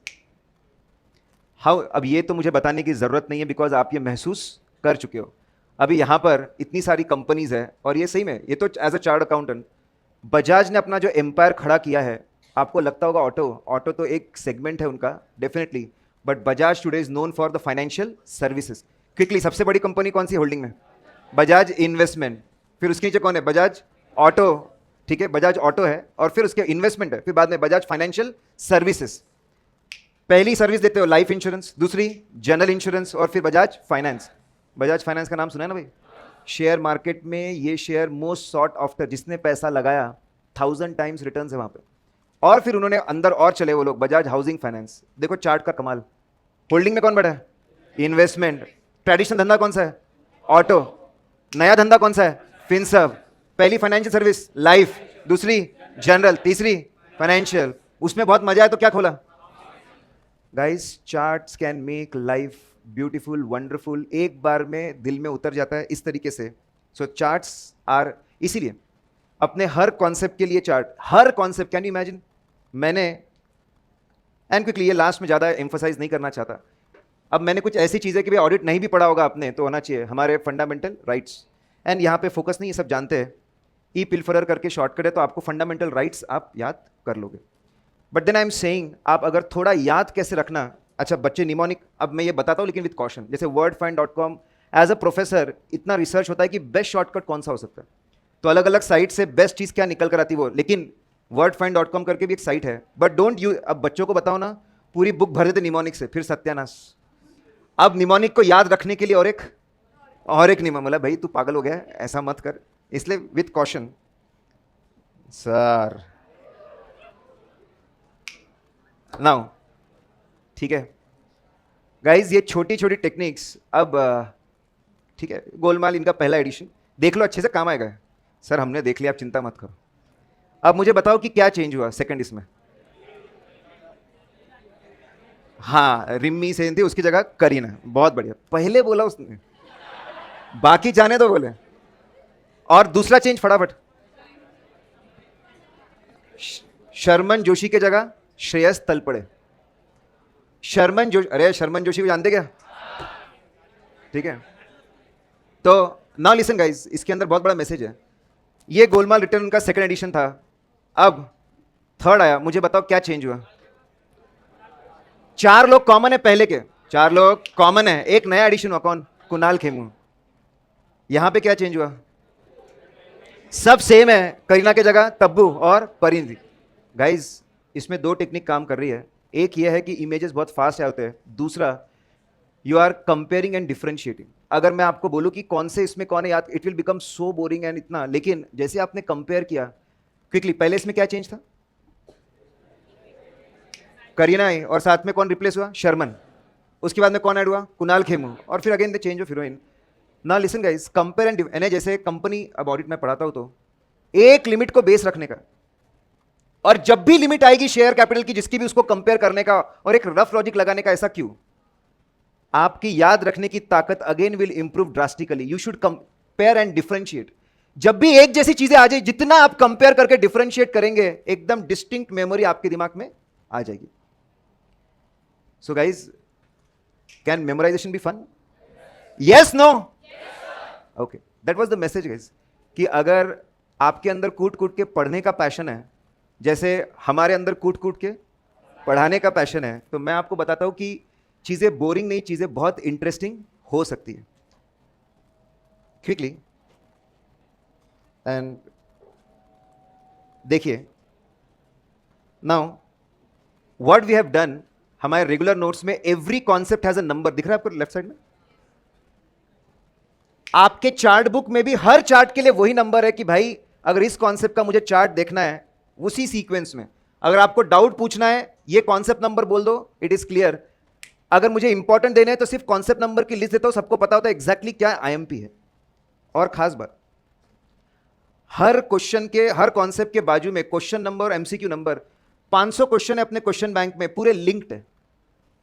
हाउ, अब ये तो मुझे बताने की जरूरत नहीं है बिकॉज आप ये महसूस कर चुके हो। अभी यहां पर इतनी सारी कंपनीज है और ये सही में, ये तो as a chart accountant Bajaj ने अपना जो एम्पायर खड़ा किया है, आपको लगता होगा ऑटो तो एक सेगमेंट है उनका definitely, but Bajaj today is known for the financial services. Quickly सबसे बड़ी कंपनी कौन सी होल्डिंग में? बजाज इन्वेस्टमेंट। फिर उसके नीचे कौन है? बजाज ऑटो, ठीक है, बजाज ऑटो है। और फिर उसके इन्वेस्टमेंट है, फिर बाद में बजाज फाइनेंशियल सर्विसेज। पहली सर्विस देते हो लाइफ इंश्योरेंस, दूसरी जनरल इंश्योरेंस, और फिर बजाज फाइनेंस। बजाज फाइनेंस का नाम सुना है ना भाई? शेयर मार्केट में ये शेयर मोस्ट सॉट आफ्टर, जिसने पैसा लगाया 1000 टाइम्स रिटर्न है वहां पे। और फिर उन्होंने अंदर और चले वो लोग, बजाज हाउसिंग फाइनेंस। देखो चार्ट का कमाल। होल्डिंग में कौन बैठा है? इन्वेस्टमेंट। ट्रेडिशनल धंधा कौन सा है? ऑटो। नया धंधा कौन सा है? फिनसर्व। पहली फाइनेंशियल सर्विस लाइफ, दूसरी जनरल, तीसरी फाइनेंशियल। उसमें बहुत मजा है तो क्या खोला? Guys charts can make life beautiful, wonderful, एक बार में दिल में उतर जाता है इस तरीके से। सो चार्ट्स आर, इसीलिए अपने हर कॉन्सेप्ट के लिए chart, her concept, can you imagine. मैंने एंड क्विकली ये लास्ट में ज़्यादा एम्फोसाइज नहीं करना चाहता। अब मैंने कुछ ऐसी चीज़ें कि भाई ऑडिट नहीं भी पढ़ा होगा आपने तो होना चाहिए, हमारे फंडामेंटल राइट्स। एंड यहाँ पे फोकस नहीं, ये सब जानते हैं, ई पिल्फरर करके शॉर्टकट है तो आपको फंडामेंटल राइट्स आप याद कर लोगे। But then I am saying, आप अगर थोड़ा याद कैसे रखना, अच्छा बच्चे निमोनिक, अब मैं ये बताता हूँ लेकिन विद कॉशन। जैसे wordfind.com, एज अ प्रोफेसर इतना रिसर्च होता है कि बेस्ट शॉर्टकट कौन सा हो सकता है, तो अलग अलग साइट से बेस्ट चीज़ क्या निकल कर आती वो, लेकिन wordfind.com करके भी एक साइट है। बट डोंट यूज, अब बच्चों को बताओ ना, पूरी बुक भर देते निमोनिक से, फिर सत्यानाश। अब निमोनिक को याद रखने के लिए और एक नियम, बोला भाई तू पागल हो गया है, ऐसा मत कर, इसलिए विथ कॉशन सर। नाउ ठीक है गाइज, ये छोटी छोटी टेक्निक्स अब ठीक है, गोलमाल इनका पहला एडिशन देख लो, अच्छे से काम आएगा। सर हमने देख लिया, आप चिंता मत करो। अब मुझे बताओ कि क्या चेंज हुआ सेकंड इसमें। हाँ, रिम्मी सेन थी, उसकी जगह करीना। बहुत बढ़िया, पहले बोला उसने, बाकी जाने दो बोले। और दूसरा चेंज फटाफट, शर्मन जोशी के जगह श्रेयस तलपड़े। शर्मन जोशी, अरे शर्मन जोशी को जानते क्या? ठीक है, तो नाउ लिसन गाइस, इसके अंदर बहुत बड़ा मैसेज है। ये गोलमाल रिटर्न का सेकंड एडिशन था, अब थर्ड आया। मुझे बताओ क्या चेंज हुआ? 4 लोग कॉमन है पहले के, 4 लोग कॉमन है, एक नया एडिशन हुआ, कौन? कुणाल खेमू। यहां पे क्या चेंज हुआ? सब सेम है, करीना के जगह तब्बू और परिंदी। गाइस इसमें 2 टेक्निक काम कर रही है। एक ये है कि इमेजेस बहुत फास्ट आते हैं, दूसरा you are comparing and differentiating. अगर मैं आपको बोलूं कि कौन से इसमें कौन है याद, it will become so boring and इतना, लेकिन जैसे आपने कंपेयर किया क्विकली, पहले इसमें क्या चेंज था? करीना आई और साथ में कौन रिप्लेस हुआ? शर्मन। उसके बाद में कौन ऐड हुआ? कुणाल खेमू। और फिर again the change of heroine. ना लिसन गाइस, कंपेयर एंड यानी जैसे कंपनी, अब ऑडिट में पढ़ाता हूं तो एक लिमिट को बेस रखने का, और जब भी लिमिट आएगी शेयर कैपिटल की जिसकी भी, उसको कंपेयर करने का और एक रफ लॉजिक लगाने का। ऐसा क्यों? आपकी याद रखने की ताकत again will improve drastically. You should compare and differentiate. जब भी एक जैसी चीजें आ जाए, जितना आप कंपेयर करके डिफरेंशिएट करेंगे, एकदम डिस्टिंक्ट मेमोरी आपके दिमाग में आ जाएगी। So guys, can memorization be fun? Yes, no? Okay, that was the message guys, कि अगर आपके अंदर कूट कूट के पढ़ने का पैशन है, जैसे हमारे अंदर कूट कूट के पढ़ाने का पैशन है, तो मैं आपको बताता हूं कि चीजें बोरिंग नहीं, चीजें बहुत इंटरेस्टिंग हो सकती है। क्विकली एंड देखिए, now what we have done, हमारे रेगुलर नोट्स में every concept has a number. दिख रहा है आपको लेफ्ट साइड में? आपके चार्ट बुक में भी हर चार्ट के लिए वही नंबर है कि भाई अगर इस कॉन्सेप्ट का मुझे चार्ट देखना है उसी सीक्वेंस में, अगर आपको डाउट पूछना है ये कॉन्सेप्ट नंबर बोल दो, इट इज क्लियर। अगर मुझे इंपॉर्टेंट देना है तो सिर्फ कॉन्सेप्ट नंबर की लिस्ट देता हूं, सबको पता होता है एग्जैक्टली क्या आईएमपी है। और खास बात, हर क्वेश्चन के, हर कॉन्सेप्ट के बाजू में क्वेश्चन नंबर और एमसीक्यू नंबर, 500 क्वेश्चन है अपने क्वेश्चन बैंक में, पूरे लिंक्ड है।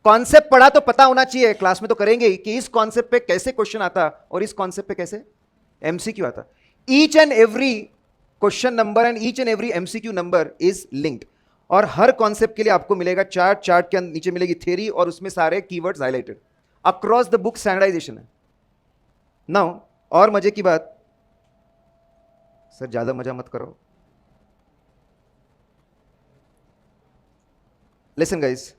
कॉन्सेप्ट पढ़ा तो पता होना चाहिए, क्लास में तो करेंगे ही, कि इस कॉन्सेप्ट पे कैसे क्वेश्चन आता और इस कॉन्सेप्ट पे कैसे एमसीक्यू आता। Each and every question number and each and every MCQ number is linked. और हर कॉन्सेप्ट के लिए आपको मिलेगा चार्ट, चार्ट के नीचे मिलेगी थ्योरी और उसमें सारे keywords highlighted. Across the book standardization है। नाउ और मजे की बात, सर ज्यादा मजा मत करो, लिसन गाइस,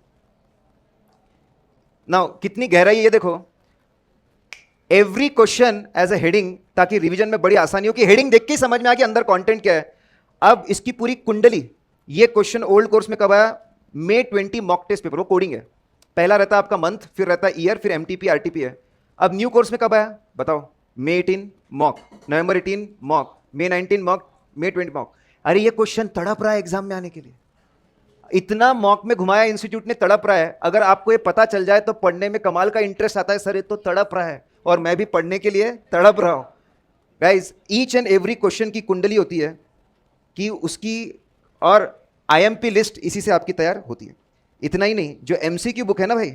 नाउ कितनी गहराई है ये देखो। Every question as a heading, ताकि रिवीजन में बड़ी आसानी हो कि हेडिंग देख के ही समझ में आ कि अंदर कंटेंट क्या है। अब इसकी पूरी कुंडली, ये क्वेश्चन ओल्ड कोर्स में कब आया? May 20 मॉक टेस्ट पेपर, वो कोडिंग है। पहला रहता है आपका मंथ, फिर रहता है ईयर, फिर एमटीपी आरटीपी है। अब न्यू कोर्स में कब आया बताओ? May 18 mock, November 18 mock, May 19 mock, May 20 mock. अरे ये क्वेश्चन तड़प रहा है एग्जाम में आने के लिए, इतना मॉक में घुमाया इंस्टीट्यूट ने, तड़प रहा है। अगर आपको ये पता चल जाए तो पढ़ने में कमाल का इंटरेस्ट आता है। सर ये तो तड़प रहा है और मैं भी पढ़ने के लिए तड़प रहा हूं। Guys, each and every question की कुंडली होती है कि उसकी, और आईएमपी लिस्ट इसी से आपकी तैयार होती है। इतना ही नहीं, जो एमसीक्यू बुक है ना भाई,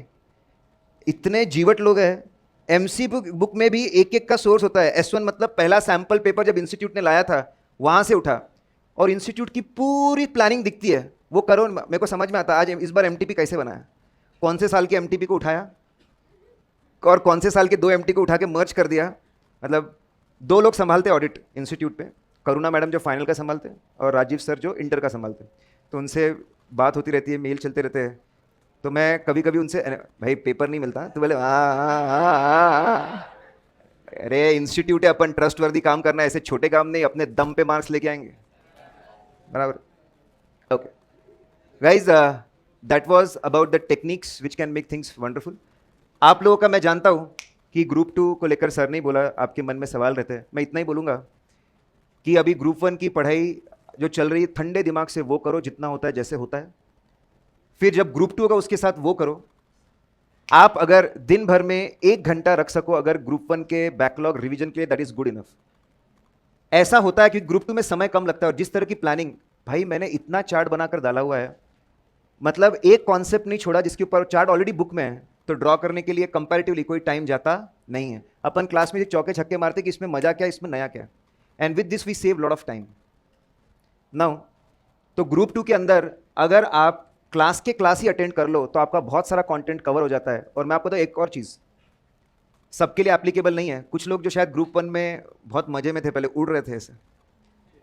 इतने जीवट लोग हैं, एमसीक्यू बुक में भी एक एक का सोर्स होता है। S1 मतलब पहला सैंपल पेपर जब इंस्टीट्यूट ने लाया था वहां से उठा, और इंस्टीट्यूट की पूरी प्लानिंग दिखती है। वो करो, मेरे को समझ में आता आज इस बार एमटीपी कैसे बनाया, कौन से साल के एमटीपी को उठाया और कौन से साल के 2 एमटी को उठा के मर्ज कर दिया। मतलब 2 लोग संभालते ऑडिट इंस्टीट्यूट पे, करुणा मैडम जो फाइनल का संभालते और राजीव सर जो इंटर का संभालते। तो उनसे बात होती रहती है, मेल चलते रहते हैं। तो मैं कभी कभी उनसे, भाई पेपर नहीं मिलता, तो बोले अरे इंस्टीट्यूट है, अपन ट्रस्टवर्दी काम करना है, ऐसे छोटे काम नहीं, अपने दम पे मार्क्स लेके आएंगे, बराबर। Okay guys, that was about the techniques which can make things wonderful. आप लोगों का मैं जानता हूं कि ग्रुप 2 को लेकर सर नहीं बोला, आपके मन में सवाल रहते हैं। मैं इतना ही बोलूंगा कि अभी ग्रुप 1 की पढ़ाई जो चल रही है, ठंडे दिमाग से वो करो, जितना होता है जैसे होता है। फिर जब ग्रुप 2 होगा उसके साथ वो करो। आप अगर दिन भर में 1 घंटा रख सको अगर ग्रुप 1 के बैकलॉग रिवीजन के लिए, दैट इज गुड इनफ। ऐसा होता है कि ग्रुप 2 में समय कम लगता है, और जिस तरह की प्लानिंग भाई मैंने इतना चार्ट बनाकर डाला हुआ है, मतलब एक कॉन्सेप्ट नहीं छोड़ा जिसके ऊपर चार्ट ऑलरेडी बुक में है, तो ड्रॉ करने के लिए कंपैरेटिवली कोई टाइम जाता नहीं है। अपन क्लास में चौके छक्के मारते कि इसमें मजा क्या, इसमें नया क्या, and with this we save lot of time. Now तो ग्रुप 2 के अंदर अगर आप क्लास ही अटेंड कर लो तो आपका बहुत सारा कंटेंट कवर हो जाता है। और मैं आपको तो एक और चीज़, सबके लिए एप्लीकेबल नहीं है। कुछ लोग जो शायद ग्रुप 1 में बहुत मजे में थे, पहले उड़ रहे थे ऐसे,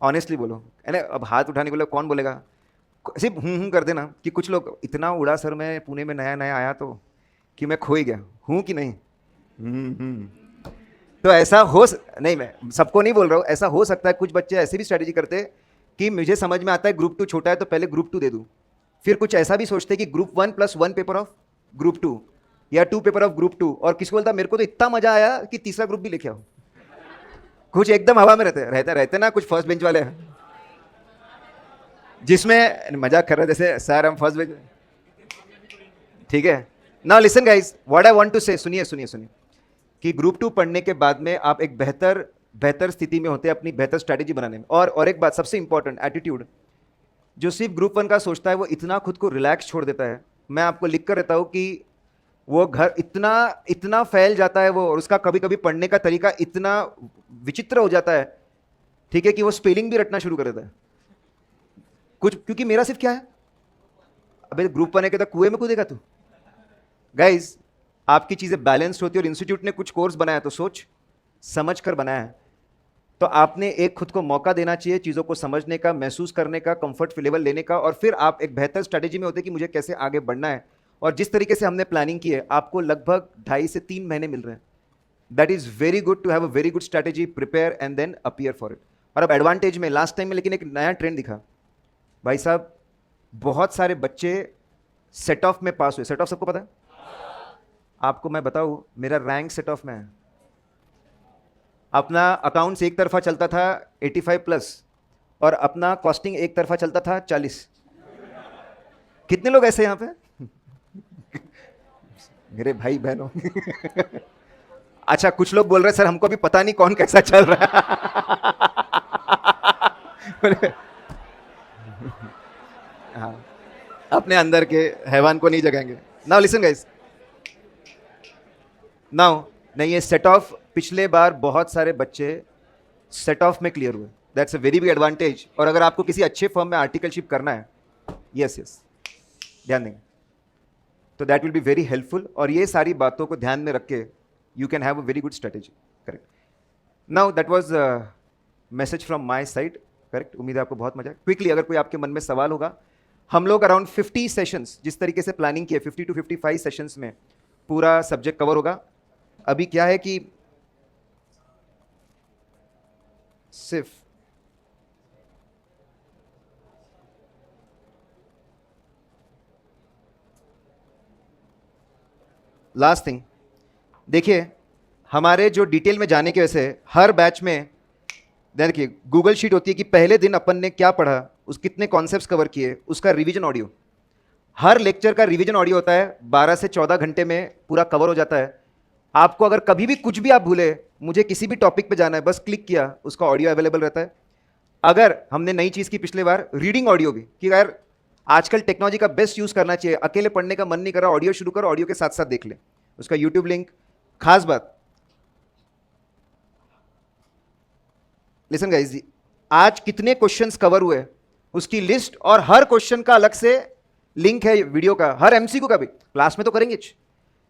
ऑनेस्टली बोलो, है ना, अब हाथ उठाने के लिए कौन बोलेगा, सिर्फ कर देना कि कुछ लोग इतना उड़ा सर, मैं पुणे में नया नया आया तो कि मैं खो ही गया हूँ कि नहीं। तो ऐसा नहीं, मैं सबको नहीं बोल रहा हूँ, ऐसा हो सकता है। कुछ बच्चे ऐसे भी स्ट्रैटेजी करते कि मुझे समझ में आता है ग्रुप 2 छोटा है तो पहले ग्रुप 2 दे दूँ। फिर कुछ ऐसा भी सोचते कि ग्रुप 1 + 1 पेपर ऑफ ग्रुप 2 या 2 पेपर ऑफ ग्रुप 2, और किसी को बोलता मेरे को तो इतना मजा आया कि तीसरा ग्रुप भी लेके आओ। कुछ एकदम हवा में रहते ना कुछ फर्स्ट बेंच वाले हैं, जिसमें मजाक कर रहे थे जैसे सर हम फर्स्ट बेंच, ठीक है। Now listen guys, what I want to say, सुनिए कि ग्रुप 2 पढ़ने के बाद में आप एक बेहतर स्थिति में होते हैं अपनी बेहतर स्ट्रैटेजी बनाने में। और एक बात सबसे इंपॉर्टेंट, एटीट्यूड। जो सिर्फ ग्रुप 1 का सोचता है वो इतना खुद को रिलैक्स छोड़ देता है। मैं आपको लिख कर रहता हूँ कि वो घर इतना फैल जाता है वो, और उसका कभी कभी पढ़ने का तरीका इतना विचित्र हो जाता है, ठीक है, कि वो स्पेलिंग भी रटना शुरू कर देता है कुछ, क्योंकि मेरा सिर्फ क्या है, अबे ग्रुप 1 है कहता कुएं में कूदेगा तू। गाइज आपकी चीजें बैलेंस्ड होती है, और इंस्टीट्यूट ने कुछ कोर्स बनाया तो सोच समझ कर बनाया है। तो आपने एक खुद को मौका देना चाहिए चीज़ों को समझने का, महसूस करने का, कंफर्ट लेवल लेने का, और फिर आप एक बेहतर स्ट्रैटेजी में होते कि मुझे कैसे आगे बढ़ना है। और जिस तरीके से हमने प्लानिंग की है, आपको लगभग 2.5 से 3 महीने मिल रहे हैं। That is very good to have a very good strategy, prepare and then appear for it. और अब एडवांटेज में लास्ट टाइम में लेकिन एक नया ट्रेंड दिखा भाई साहब, बहुत सारे बच्चे सेट ऑफ में पास हुए। सेट ऑफ सबको पता है? आपको मैं बताऊं, मेरा रैंक सेट ऑफ में है। अपना अकाउंट्स एक तरफा चलता था 85+, और अपना कॉस्टिंग एक तरफा चलता था 40। कितने लोग ऐसे यहां पे मेरे भाई बहनों अच्छा, कुछ लोग बोल रहे सर हमको भी पता नहीं कौन कैसा चल रहा है हाँ, अपने अंदर के हैवान को नहीं जगाएंगे। नाउ लिसन गाइस, नाउ नहीं, ये सेट ऑफ पिछले बार बहुत सारे बच्चे सेट ऑफ में क्लियर हुए। That's a very big advantage. और अगर आपको किसी अच्छे फर्म में आर्टिकलशिप करना है, यस ध्यान देंगे, तो that will be very helpful. और ये सारी बातों को ध्यान में रख के you can have a very good strategy. Correct. Now that was message from my side. Correct. उम्मीद है आपको बहुत मजा। क्विकली अगर कोई आपके मन में सवाल होगा, हम लोग अराउंड 50 सेशंस जिस तरीके से प्लानिंग की है, 50 to 55 सेशंस में पूरा सब्जेक्ट कवर होगा। अभी क्या है कि सिर्फ लास्ट थिंग देखिए, हमारे जो डिटेल में जाने की वजह से हर बैच में देखिए गूगल शीट होती है कि पहले दिन अपन ने क्या पढ़ा, उस कितने कॉन्सेप्ट्स कवर किए, उसका रिवीजन ऑडियो, हर लेक्चर का रिवीजन ऑडियो होता है। 12 से 14 घंटे में पूरा कवर हो जाता है। आपको अगर कभी भी कुछ भी आप भूले, मुझे किसी भी टॉपिक पे जाना है, बस क्लिक किया, उसका ऑडियो अवेलेबल रहता है। अगर हमने नई चीज़ की पिछले बार, रीडिंग ऑडियो भी, कि यार आजकल टेक्नोलॉजी का बेस्ट यूज़ करना चाहिए, अकेले पढ़ने का मन नहीं कर रहा, ऑडियो शुरू करो, ऑडियो के साथ साथ देख ले, उसका यूट्यूब लिंक। खास बात, लिसन गाइस, आज कितने क्वेश्चंस कवर हुए उसकी लिस्ट, और हर क्वेश्चन का अलग से लिंक है वीडियो का, हर एमसीक्यू का भी। क्लास में तो करेंगे,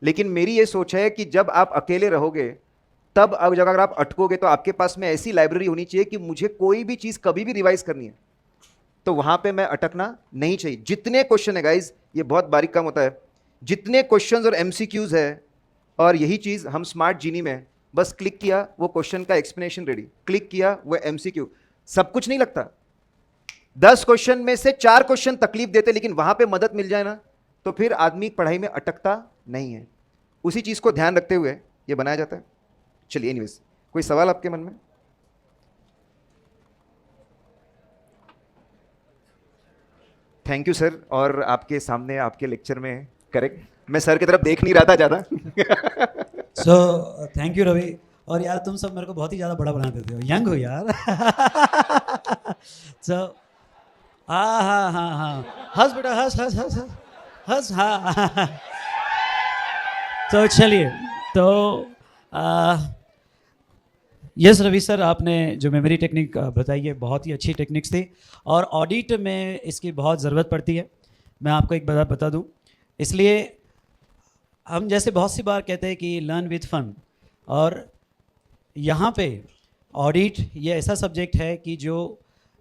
लेकिन मेरी ये सोच है कि जब आप अकेले रहोगे, तब अगर आप अटकोगे, तो आपके पास में ऐसी लाइब्रेरी होनी चाहिए कि मुझे कोई भी चीज़ कभी भी रिवाइज करनी है तो वहां पे मैं अटकना नहीं चाहिए। जितने क्वेश्चन है गाइज, ये बहुत बारीक काम होता है, जितने क्वेश्चंस और एमसीक्यूज है, और यही चीज़ हम स्मार्ट जीनी में, बस क्लिक किया वो क्वेश्चन का एक्सप्लेनेशन रेडी, क्लिक किया वो एमसीक्यू, सब कुछ नहीं लगता। 10 क्वेश्चन में से 4 क्वेश्चन तकलीफ देते, लेकिन वहां पे मदद मिल जाए ना, तो फिर आदमी पढ़ाई में अटकता नहीं है। उसी चीज़ को ध्यान रखते हुए ये बनाया जाता है। चलिए एनीवेज, कोई सवाल आपके मन में? Thank you sir. और आपके सामने आपके लेक्चर में, करेक्ट, मैं सर की तरफ देख नहीं रहा था ज़्यादा सो थैंक यू रवि। और यार तुम सब मेरे को बहुत ही ज़्यादा बड़ा बना देते हो, यंग हो यार सो हाँ हाँ हाँ हाँ, हंस बेटा हंस हंस हंस हंस हंस, हाँ हाँ, हाँ। तो चलिए, तो यस रवि सर, आपने जो मेमोरी टेक्निक बताई है बहुत ही अच्छी टेक्निक्स थी, और ऑडिट में इसकी बहुत ज़रूरत पड़ती है। मैं आपको एक बात बता दूं, इसलिए हम जैसे बहुत सी बार कहते हैं कि लर्न विथ फन, और यहाँ पे ऑडिट ये ऐसा सब्जेक्ट है कि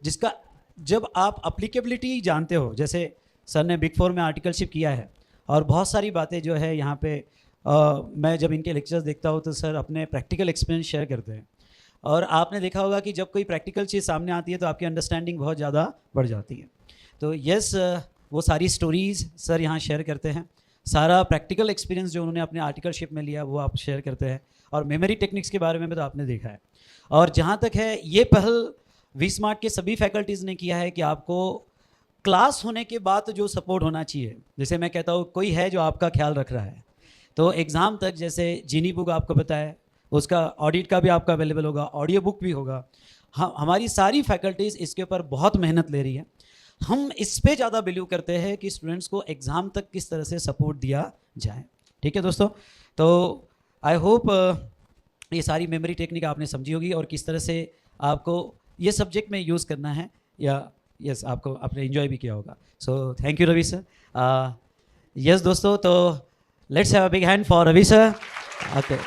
जिसका जब आप अप्लीकेबिलिटी जानते हो, जैसे सर ने बिग फोर में आर्टिकलशिप किया है, और बहुत सारी बातें जो है यहाँ पे मैं जब इनके लेक्चर्स देखता हूँ तो सर अपने प्रैक्टिकल एक्सपीरियंस शेयर करते हैं, और आपने देखा होगा कि जब कोई प्रैक्टिकल चीज़ सामने आती है तो आपकी अंडरस्टैंडिंग बहुत ज़्यादा बढ़ जाती है। तो यस, वो सारी स्टोरीज़ सर यहाँ शेयर करते हैं, सारा प्रैक्टिकल एक्सपीरियंस जो उन्होंने अपने आर्टिकलशिप में लिया वो आप शेयर करते हैं, और मेमोरी टेक्निक्स के बारे में भी तो आपने देखा है। और जहाँ तक है, ये पहल वी स्मार्ट के सभी फैकल्टीज़ ने किया है कि आपको क्लास होने के बाद जो सपोर्ट होना चाहिए, जैसे मैं कहता हूँ कोई है जो आपका ख्याल रख रहा है, तो एग्ज़ाम तक जैसे जीनी बुक आपको पता है, उसका ऑडिट का भी आपका अवेलेबल होगा, ऑडियो बुक भी होगा। हमारी सारी फैकल्टीज़ इसके ऊपर बहुत मेहनत ले रही है। हम इस पे ज़्यादा बिलीव करते हैं कि स्टूडेंट्स को एग्ज़ाम तक किस तरह से सपोर्ट दिया जाए। ठीक है दोस्तों, तो आई होप ये सारी मेमोरी टेक्निक आपने समझी होगी, और किस तरह से आपको ये सब्जेक्ट में यूज़ करना है, या यस आपको आपने इन्जॉय भी किया होगा। So thank you Ravi sir. Yes दोस्तों, तो let's have a big hand for Ravi sir. Okay.